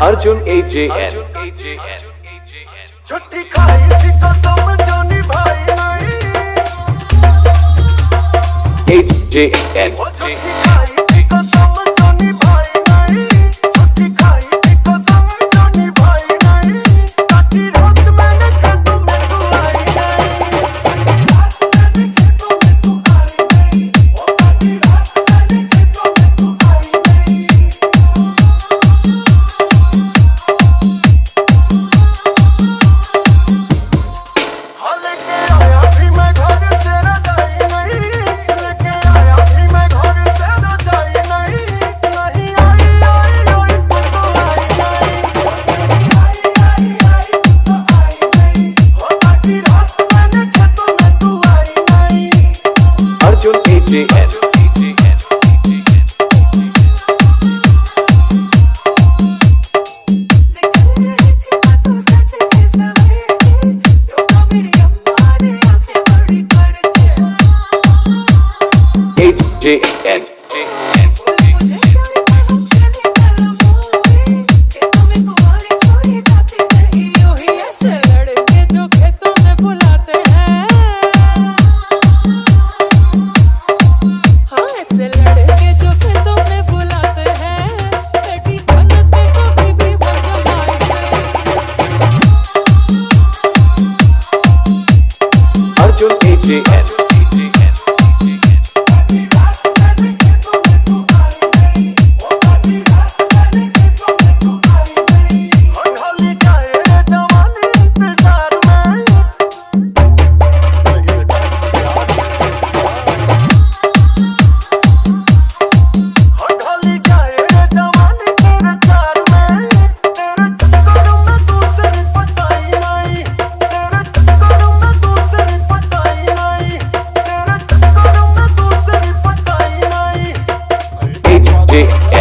Arjun AJN। छुट्टी खाई थी कसम जो निभाई नहीं। AJN। छुट्टी खाई थी कसम जो निभाई नहीं। छुट्टी खाई थी कसम जो निभाई नहीं। काटी रात मैंने खेतों में तू आई नहीं। रात मैंने खेतों में तू आई नहीं। ओ काटी रात मैंने खेतों में तू आई नहीं। हाँ लेके आया भी मैं घर से रजाई नहीं। लेके आया भी मैं घर से रजाई नहीं। नहीं आई आई आई तू तो आई नहीं। आई आई आई तू तो आई नहीं। हो काटी रात मैंने खेतों में तू आई नहीं। Arjun AJN। AJN। Arjun AJN। AJN।